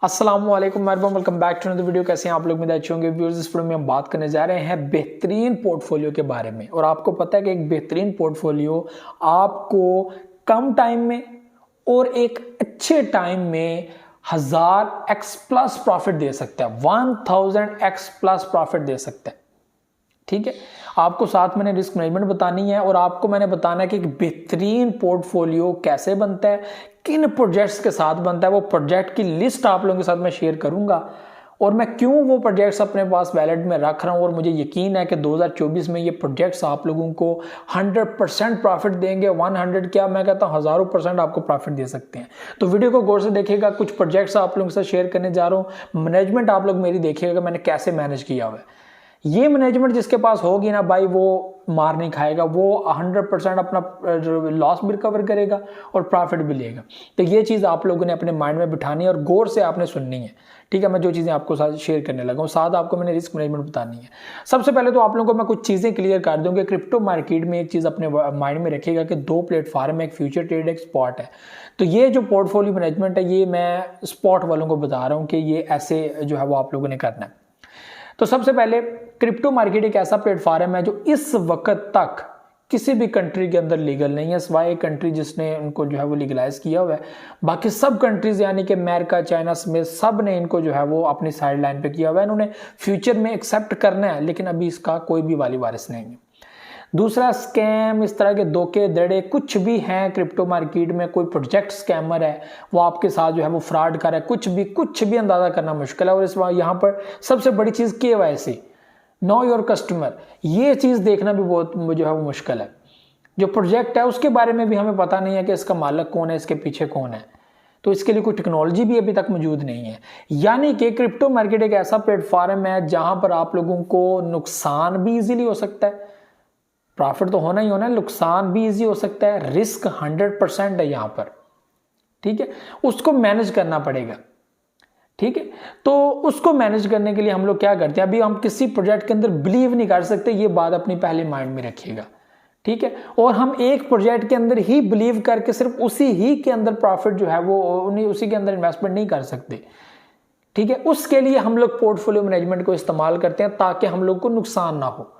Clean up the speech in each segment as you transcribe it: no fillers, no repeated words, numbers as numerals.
अस्सलाम वालेकुम welcome back to another video. कैसे हैं आप लोग? में अच्छे होंगे व्यूअर्स। इस वीडियो में हम बात करने जा रहे हैं बेहतरीन पोर्टफोलियो के बारे में। और आपको पता है कि एक बेहतरीन पोर्टफोलियो आपको कम टाइम में और एक अच्छे टाइम में 1000x प्लस प्रॉफिट दे सकता है, 1000x प्लस प्रॉफिट दे सकता है। ठीक है, आपको साथ मैंने रिस्क मैनेजमेंट बतानी है और आपको मैंने बताना है कि एक बेहतरीन पोर्टफोलियो कैसे बनता है, किन प्रोजेक्ट्स के साथ बनता है। वो प्रोजेक्ट की लिस्ट आप लोगों के साथ मैं शेयर करूंगा और मैं क्यों वो प्रोजेक्ट्स अपने पास वैलेट में रख रहा हूं। और मुझे यकीन है कि 2024 में ये प्रोजेक्ट्स आप लोगों को 100% प्रॉफिट देंगे। 100 क्या, मैं कहता हूं 1000% आपको प्रॉफिट दे सकते हैं। तो वीडियो को गौर से देखिएगा। कुछ प्रोजेक्ट्स आप लोगों के साथ शेयर करने जा रहा हूं। मैनेजमेंट आप लोग मेरी देखिएगा कि मैंने कैसे मैनेज किया हुआ है। ये मैनेजमेंट जिसके पास होगी ना भाई, वो मार नहीं खाएगा, वो 100% अपना लॉस भी रिकवर करेगा और प्रॉफिट भी लेगा। तो ये चीज़ आप लोगों ने अपने माइंड में बिठानी है और गौर से आपने सुननी है। ठीक है, मैं जो चीज़ें आपको साथ शेयर करने लगा हूँ, साथ आपको मैंने रिस्क मैनेजमेंट बतानी है। सबसे पहले तो आप लोगों को मैं कुछ चीज़ें क्लियर कर दूंगा। क्रिप्टो मार्केट में एक चीज़ अपने माइंड में रखिएगा कि दो प्लेटफॉर्म है, एक फ्यूचर ट्रेड, एक स्पॉट है। तो ये जो पोर्टफोलियो मैनेजमेंट है, ये मैं स्पॉट वालों को बता रहा हूँ कि ये ऐसे जो है वो आप लोगों ने करना है। तो सबसे पहले क्रिप्टो मार्केट एक ऐसा प्लेटफॉर्म है जो इस वक्त तक किसी भी कंट्री के अंदर लीगल नहीं है, सिवाय एक कंट्री जिसने उनको जो है वो लीगलाइज किया हुआ है। बाकी सब कंट्रीज यानी कि अमेरिका, चाइना समेत सब ने इनको जो है वो अपनी साइड लाइन पे किया हुआ है। इन्होंने फ्यूचर में एक्सेप्ट करना है, लेकिन अभी इसका कोई भी वाली वारिस नहीं है। दूसरा, स्कैम, इस तरह के धोखे धड़े कुछ भी हैं क्रिप्टो मार्केट में। कोई प्रोजेक्ट स्कैमर है, वो आपके साथ जो है वो फ्रॉड कर रहा है, कुछ भी अंदाजा करना मुश्किल है। और इस यहाँ पर सबसे बड़ी चीज़ KYC, नो योर कस्टमर, ये चीज़ देखना भी बहुत जो है वो मुश्किल है। जो प्रोजेक्ट है उसके बारे में भी हमें पता नहीं है कि इसका मालिक कौन है, इसके पीछे कौन है। तो इसके लिए कोई टेक्नोलॉजी भी अभी तक मौजूद नहीं है। यानी कि क्रिप्टो मार्केट एक ऐसा प्लेटफॉर्म है जहां पर आप लोगों को नुकसान भी इजीली हो सकता है, प्रॉफिट तो होना ही होना है, नुकसान भी इजी हो सकता है। रिस्क 100% है यहां पर। ठीक है, उसको मैनेज करना पड़ेगा। ठीक है, तो उसको मैनेज करने के लिए हम लोग क्या करते हैं, अभी हम किसी प्रोजेक्ट के अंदर बिलीव नहीं कर सकते, ये बात अपनी पहले माइंड में रखिएगा। ठीक है, और हम एक प्रोजेक्ट के अंदर ही बिलीव करके सिर्फ उसी ही के अंदर प्रॉफिट जो है वो उसी के अंदर इन्वेस्टमेंट नहीं कर सकते। ठीक है, उसके लिए हम लोग पोर्टफोलियो मैनेजमेंट को इस्तेमाल करते हैं ताकि हम लोग को नुकसान ना हो।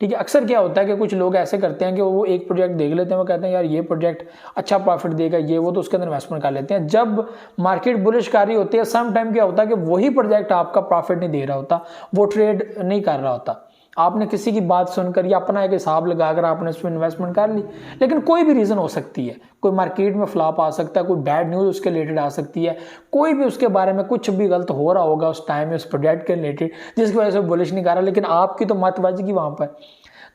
ठीक है, अक्सर क्या होता है कि कुछ लोग ऐसे करते हैं कि वो एक प्रोजेक्ट देख लेते हैं, वो कहते हैं यार ये प्रोजेक्ट अच्छा प्रॉफिट देगा, ये वो, तो उसके अंदर इन्वेस्टमेंट कर लेते हैं। जब मार्केट बुलिश कर रही होती है, सम टाइम क्या होता है कि वही प्रोजेक्ट आपका प्रॉफिट नहीं दे रहा होता, वो ट्रेड नहीं कर रहा होता। आपने किसी की बात सुनकर या अपना एक हिसाब लगाकर आपने उसमें इन्वेस्टमेंट कर ली, लेकिन कोई भी रीज़न हो सकती है, कोई मार्केट में फ्लॉप आ सकता है, कोई बैड न्यूज़ उसके रिलेटेड आ सकती है, कोई भी उसके बारे में कुछ भी गलत हो रहा होगा उस टाइम में उस प्रोजेक्ट के रिलेटेड, जिसकी वजह से बुलिश नहीं कर रहा, लेकिन आपकी तो मत बजेगी वहाँ पर।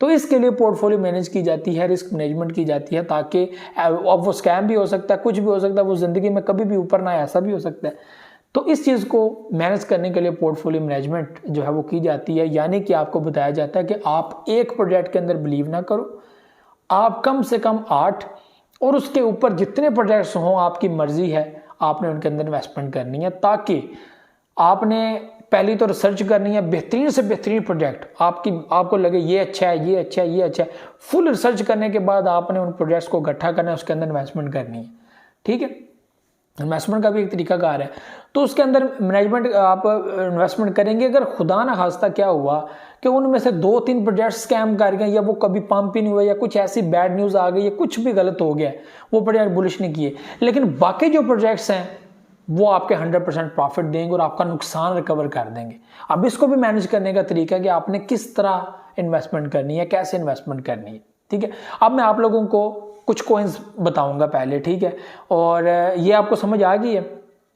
तो इसके लिए पोर्टफोलियो मैनेज की जाती है, रिस्क मैनेजमेंट की जाती है, ताकि अब वो स्कैम भी हो सकता है, कुछ भी हो सकता है, वो ज़िंदगी में कभी भी ऊपर ना आए, ऐसा भी हो सकता है। तो इस चीज़ को मैनेज करने के लिए पोर्टफोलियो मैनेजमेंट जो है वो की जाती है। यानी कि आपको बताया जाता है कि आप एक प्रोजेक्ट के अंदर बिलीव ना करो, आप कम से कम 8 और उसके ऊपर जितने प्रोजेक्ट्स हों, आपकी मर्जी है, आपने उनके अंदर इन्वेस्टमेंट करनी है। ताकि आपने पहली तो रिसर्च करनी है, बेहतरीन से बेहतरीन प्रोजेक्ट आपको लगे ये अच्छा है, ये अच्छा है, ये अच्छा है। फुल रिसर्च करने के बाद आपने उन प्रोजेक्ट्स को इकट्ठा करना है, उसके अंदर इन्वेस्टमेंट करनी है। ठीक है, इन्वेस्टमेंट का भी एक तरीका कार है। तो उसके अंदर मैनेजमेंट आप इन्वेस्टमेंट करेंगे। अगर खुदा ना खास्ता क्या हुआ कि उनमें से 2-3 प्रोजेक्ट स्कैम कर गए, या वो कभी पंप ही नहीं हुआ, या कुछ ऐसी बैड न्यूज़ आ गई, या कुछ भी गलत हो गया, वो प्रोजेक्ट बुलिश नहीं किए, लेकिन बाकी जो प्रोजेक्ट्स हैं वो आपके 100% प्रॉफिट देंगे और आपका नुकसान रिकवर कर देंगे। अब इसको भी मैनेज करने का तरीका है कि आपने किस तरह इन्वेस्टमेंट करनी है, कैसे इन्वेस्टमेंट करनी है। ठीक है, अब मैं आप लोगों को कुछ कॉइन्स बताऊंगा पहले। ठीक है, और ये आपको समझ आ गई है?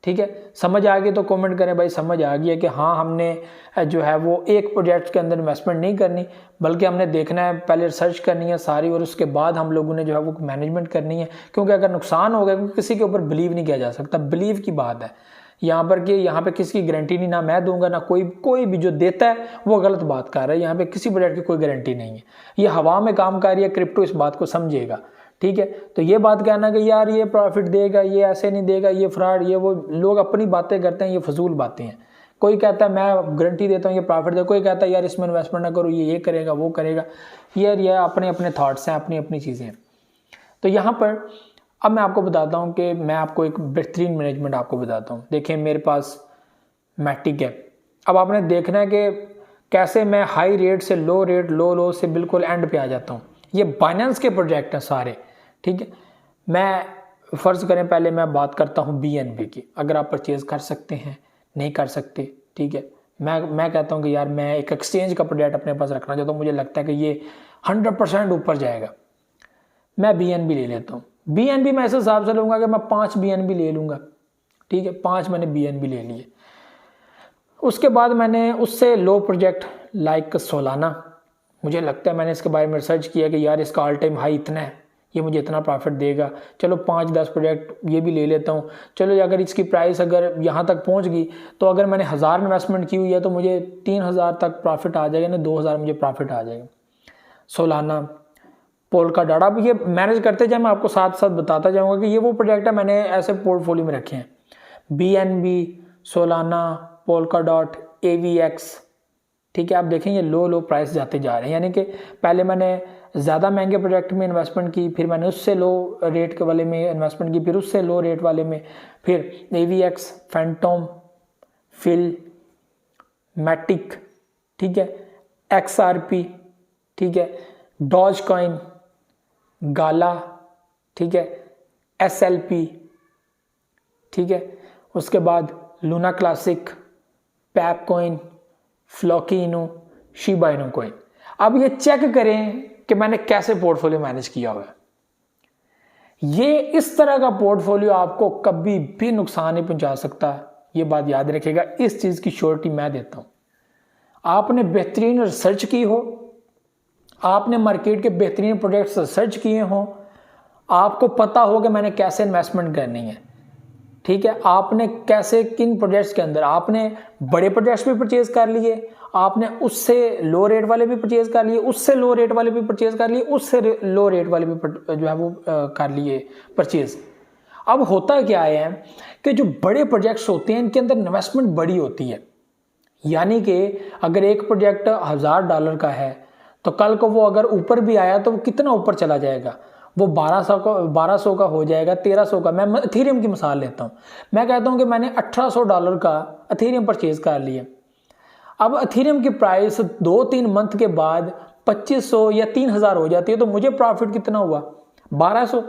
ठीक है, समझ आ गई तो कमेंट करें भाई समझ आ गई है कि हाँ, हमने जो है वो एक प्रोजेक्ट के अंदर इन्वेस्टमेंट नहीं करनी, बल्कि हमने देखना है, पहले रिसर्च करनी है सारी, और उसके बाद हम लोगों ने जो है वो मैनेजमेंट करनी है। क्योंकि अगर नुकसान हो गया, क्योंकि किसी के ऊपर बिलीव नहीं किया जा सकता, बिलीव की बात है यहाँ पर कि यहाँ पे किसी की गारंटी नहीं, ना मैं दूंगा, ना कोई भी जो देता है वो गलत बात कर रहा है। यहाँ पे किसी प्रोजेक्ट की कोई गारंटी नहीं है, ये हवा में काम कर रही है। क्रिप्टो इस बात को समझेगा। ठीक है, तो ये बात कहना कि यार ये प्रॉफिट देगा, ये ऐसे नहीं देगा, ये फ्रॉड, ये वो, लोग अपनी बातें करते हैं, ये फजूल बातें हैं। कोई कहता है मैं गारंटी देता हूँ ये प्रॉफिट देगा, कोई कहता है यार इसमें इन्वेस्टमेंट ना करो, ये करेगा, वो करेगा। यार ये अपने अपने थॉट्स हैं, अपनी अपनी चीज़ें हैं। तो यहाँ पर अब मैं आपको बताता हूँ कि मैं आपको एक बेहतरीन मैनेजमेंट आपको बताता हूँ। देखिए, मेरे पास मैटिक है। अब आपने देखना है कि कैसे मैं हाई रेट से लो रेट, लो से बिल्कुल एंड पे आ जाता हूँ। ये बाइनेंस के प्रोजेक्ट हैं सारे, ठीक है। मैं फ़र्ज़ करें पहले मैं बात करता हूँ BNB की, अगर आप परचेज़ कर सकते हैं, नहीं कर सकते, ठीक है। मैं कहता हूँ कि यार मैं एक एक्सचेंज का प्रोजेक्ट अपने पास रखना चाहता हूँ, मुझे लगता है कि ये 100% ऊपर जाएगा, मैं BNB ले लेता हूँ। BNB मैं ऐसे हिसाब से लूँगा कि मैं 5 BNB ले लूँगा, ठीक है। 5 मैंने BNB ले लिए। उसके बाद मैंने उससे लो प्रोजेक्ट लाइक सोलाना, मुझे लगता है मैंने इसके बारे में रिसर्च किया कि यार इसका ऑल टाइम हाई इतना है, ये मुझे इतना प्रॉफिट देगा, चलो 5-10 प्रोजेक्ट ये भी ले लेता हूँ। चलो अगर इसकी प्राइस अगर यहाँ तक पहुँच गई तो अगर मैंने 1000 इन्वेस्टमेंट की हुई है तो मुझे 3000 तक प्रॉफिट आ जाएगा, ना 2000 मुझे प्रॉफिट आ जाएगा। सोलाना, पोल्काडॉट, अब ये मैनेज करते जाए, मैं आपको साथ साथ बताता जाऊँगा कि ये वो प्रोजेक्ट है मैंने ऐसे पोर्टफोलियो में रखे हैं। BNB, सोलाना, पोल्काडॉट, AVX, ठीक है। आप देखें ये लो प्राइस जाते जा रहे हैं, यानी कि पहले मैंने ज़्यादा महंगे प्रोजेक्ट में इन्वेस्टमेंट की, फिर मैंने उससे लो रेट के वाले में इन्वेस्टमेंट की, फिर उससे लो रेट वाले में, फिर AVX, फैंटोम, फिल, मैटिक, ठीक है, XRP, ठीक है, डॉज कॉइन, गाला, ठीक है, SLP, ठीक है। उसके बाद Luna classic, Pepe coin, Floki Inu, Shiba Inu coin. अब ये चेक करें कि मैंने कैसे पोर्टफोलियो मैनेज किया हुआ है। ये इस तरह का पोर्टफोलियो आपको कभी भी नुकसान नहीं पहुंचा सकता, ये बात याद रखिएगा। इस चीज की श्योरिटी मैं देता हूं। आपने बेहतरीन रिसर्च की हो, आपने मार्केट के बेहतरीन प्रोजेक्ट्स रिसर्च किए हों, आपको पता हो कि मैंने कैसे इन्वेस्टमेंट करनी है, ठीक है। आपने कैसे किन प्रोजेक्ट्स के अंदर आपने बड़े प्रोजेक्ट्स भी परचेज कर लिए, आपने उससे लो रेट वाले भी परचेज कर लिए, उससे लो रेट वाले भी परचेज कर लिए, उससे लो रेट वाले भी जो है वो कर लिए परचेज। अब होता क्या है कि जो बड़े प्रोजेक्ट्स होते हैं इनके अंदर इन्वेस्टमेंट बड़ी होती है, यानी कि अगर एक प्रोजेक्ट $1000 का है तो कल को वो अगर ऊपर भी आया तो वो कितना ऊपर चला जाएगा, वो 1200 का हो जाएगा, 1300 का। मैं एथेरियम की मिसाल लेता हूँ, मैं कहता हूँ कि मैंने $1800 का एथेरियम परचेज कर लिया। अब एथेरियम की प्राइस 2-3 मंथ के बाद 2500 या 3000 हो जाती है, तो मुझे प्रॉफिट कितना हुआ, 1200।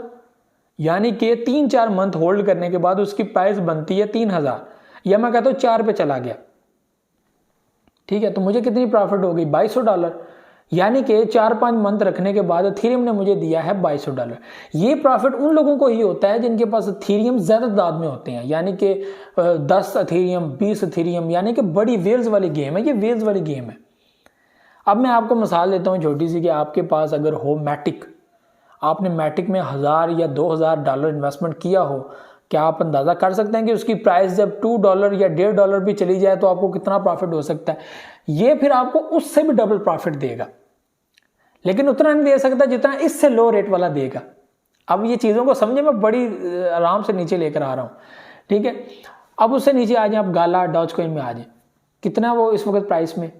यानी कि 3-4 मंथ होल्ड करने के बाद उसकी प्राइस बनती है 3000, या मैं कहता हूँ 4 पे चला गया, ठीक है। तो मुझे कितनी प्रॉफिट हो गई, $2200। यानी कि 4-5 मंथ रखने के बाद एथेरियम ने मुझे दिया है $2200। ये प्रॉफिट उन लोगों को ही होता है जिनके पास एथेरियम ज़्यादा तादाद में होते हैं, यानी कि 10 एथेरियम, 20 एथेरियम, यानी कि बड़ी वेल्स वाली गेम है, ये वेल्स वाली गेम है। अब मैं आपको मिसाल देता हूँ छोटी सी कि आपके पास अगर हो मैटिक, आपने मैटिक में $1000 या $2000 इन्वेस्टमेंट किया हो, क्या आप अंदाज़ा कर सकते हैं कि उसकी प्राइस जब $2 या $1.5 भी चली जाए तो आपको कितना प्रॉफिट हो सकता है। ये फिर आपको उससे भी डबल प्रॉफिट देगा, लेकिन उतना नहीं दे सकता जितना इससे लो रेट वाला देगा। अब ये चीज़ों को समझे, मैं बड़ी आराम से नीचे लेकर आ रहा हूँ, ठीक है। अब उससे नीचे आ जाए, आप गाला, डॉज कॉइन में आ जाए, कितना वो इस वक्त प्राइस में,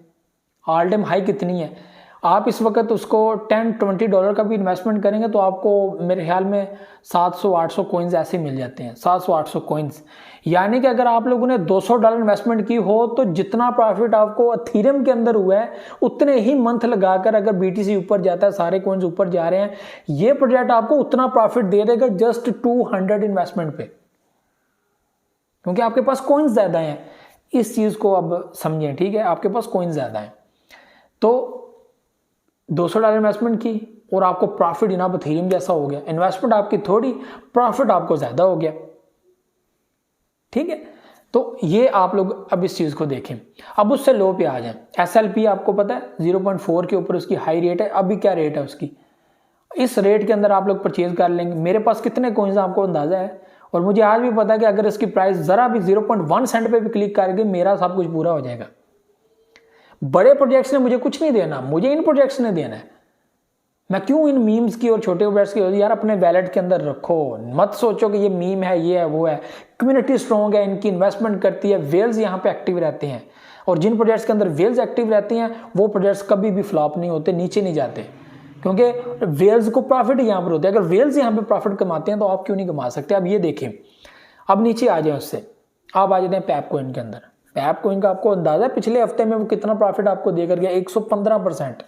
ऑल टाइम हाई कितनी है। आप इस वक्त उसको $10-20 का भी इन्वेस्टमेंट करेंगे तो आपको मेरे ख्याल में 700-800 कॉइन्स ऐसे मिल जाते हैं, 700-800 कॉइन्स। यानी कि अगर आप लोगों ने $200 इन्वेस्टमेंट की हो तो जितना प्रॉफिट आपको एथेरियम के अंदर हुआ है उतने ही मंथ लगाकर अगर BTC ऊपर जाता है, सारे कॉइन्स ऊपर जा रहे हैं, ये प्रोजेक्ट आपको उतना प्रॉफिट दे देगा जस्ट 200 इन्वेस्टमेंट पे, क्योंकि आपके पास कॉइन्स ज़्यादा हैं। इस चीज़ को अब समझें, ठीक है। आपके पास कॉइन्स ज़्यादा हैं तो $200 इन्वेस्टमेंट की और आपको प्रॉफिट जनाब एथेरियम जैसा हो गया। इन्वेस्टमेंट आपकी थोड़ी, प्रॉफिट आपको ज़्यादा हो गया, ठीक है। तो ये आप लोग अब इस चीज़ को देखें। अब उससे लो पे आ जाएं। SLP आपको पता है 0.4 के ऊपर उसकी हाई रेट है। अभी क्या रेट है उसकी, इस रेट के अंदर आप लोग परचेज कर लेंगे। मेरे पास कितने कॉइन्स आपको अंदाज़ा है, और मुझे आज भी पता है कि अगर इसकी प्राइस ज़रा भी 0.1 सेंट पे भी क्लिक करके मेरा सब कुछ पूरा हो जाएगा। बड़े प्रोजेक्ट्स ने मुझे कुछ नहीं देना, मुझे इन प्रोजेक्ट्स ने देना है। मैं क्यों इन मीम्स की और छोटे प्रोजेक्ट्स की, यार अपने वैलेट के अंदर रखो, मत सोचो कि ये मीम है, ये है, वो है। कम्युनिटी स्ट्रॉन्ग है, इनकी इन्वेस्टमेंट करती है, वेल्स यहाँ पे एक्टिव रहते हैं, और जिन प्रोजेक्ट्स के अंदर वेल्स एक्टिव रहती हैं वो प्रोजेक्ट्स कभी भी फ्लॉप नहीं होते, नीचे नहीं जाते, क्योंकि वेल्स को प्रॉफिट यहाँ पर होते हैं। अगर वेल्स यहाँ पे प्रॉफिट कमाते हैं तो आप क्यों नहीं कमा सकते। अब ये देखें, अब नीचे आ जाए उससे, आप आ जाते हैं पैप कॉइन के अंदर। पैप कोइन का आपको अंदाजा है पिछले हफ्ते में वो कितना प्रॉफिट आपको देकर गया? 115%।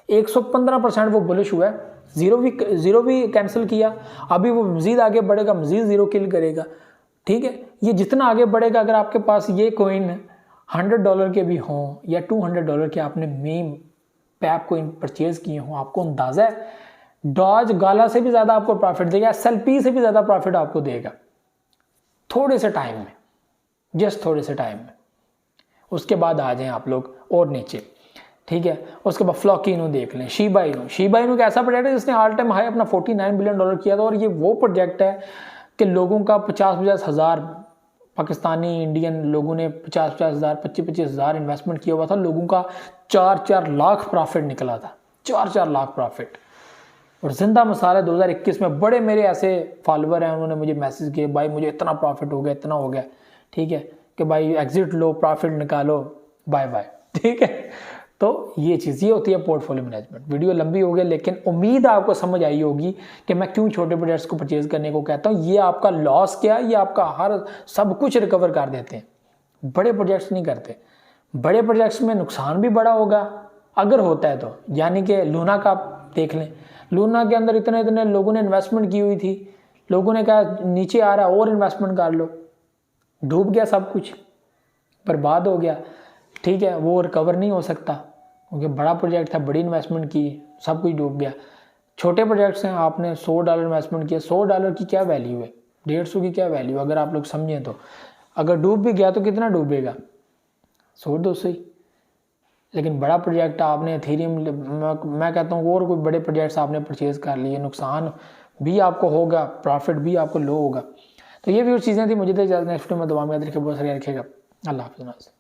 115% वो बुलिश हुआ है। जीरो भी कैंसिल किया, अभी वो मजीद आगे बढ़ेगा, मजीद जीरो किल करेगा। ठीक है, ये जितना आगे बढ़ेगा, अगर आपके पास ये कोइन $100 के भी हों या $200 के आपने मीम पैप कोइन परचेज किए हों, आपको अंदाजा है डॉज गाला से भी ज्यादा आपको प्रॉफिट देगा, SLP से भी ज्यादा प्रॉफिट आपको देगा थोड़े से टाइम में, जस्ट थोड़े से टाइम में। उसके बाद आ जाएं आप लोग और नीचे, ठीक है। उसके बाद फ्लॉकिनो देख लें, शिबा इनू का ऐसा प्रोजेक्ट है जिसने ऑल टाइम हाई अपना $49 बिलियन किया था, और ये वो प्रोजेक्ट है कि लोगों का 50-50 हज़ार पाकिस्तानी इंडियन लोगों ने 50-50 हज़ार 25-25 हज़ार इन्वेस्टमेंट किया हुआ था, लोगों का 4-4 लाख प्रॉफिट निकला था, 4-4 लाख प्रॉफिट। और जिंदा मिसाल है 2021 में बड़े मेरे ऐसे फॉलोवर हैं, उन्होंने मुझे मैसेज किए, भाई मुझे इतना प्रॉफिट हो गया, इतना हो गया, ठीक है, कि भाई एग्जिट लो, प्रॉफिट निकालो, बाय बाय, ठीक है। तो ये चीज़ ये होती है पोर्टफोलियो मैनेजमेंट। वीडियो लंबी हो गई, लेकिन उम्मीद आपको समझ आई होगी कि मैं क्यों छोटे प्रोजेक्ट्स को परचेज करने को कहता हूँ। ये आपका लॉस क्या है, ये आपका हर सब कुछ रिकवर कर देते हैं, बड़े प्रोजेक्ट्स नहीं करते। बड़े प्रोजेक्ट्स में नुकसान भी बड़ा होगा अगर होता है तो, यानी कि लूना का आप देख लें, लूना के अंदर इतने इतने लोगों ने इन्वेस्टमेंट की हुई थी, लोगों ने कहा नीचे आ रहा और इन्वेस्टमेंट कर लो, डूब गया, सब कुछ बर्बाद हो गया, ठीक है। वो रिकवर नहीं हो सकता क्योंकि बड़ा प्रोजेक्ट था, बड़ी इन्वेस्टमेंट की, सब कुछ डूब गया। छोटे प्रोजेक्ट्स हैं, आपने $100 इन्वेस्टमेंट किया, $100 की क्या वैल्यू है, 150 की क्या वैल्यू, अगर आप लोग समझें तो। अगर डूब भी गया तो कितना डूबेगा, 100-200 ही। लेकिन बड़ा प्रोजेक्ट आपने एथेरियम, मैं कहता हूँ और कोई बड़े प्रोजेक्ट्स आपने परचेज कर लिए, नुकसान भी आपको होगा, प्रॉफिट भी आपको लो होगा। तो ये भी और चीज़ें थी, मुझे तो नेक्स्ट में दुआ में याद रखिए, बहुत सारी रखेगा। अल्लाह हाफ़िज़।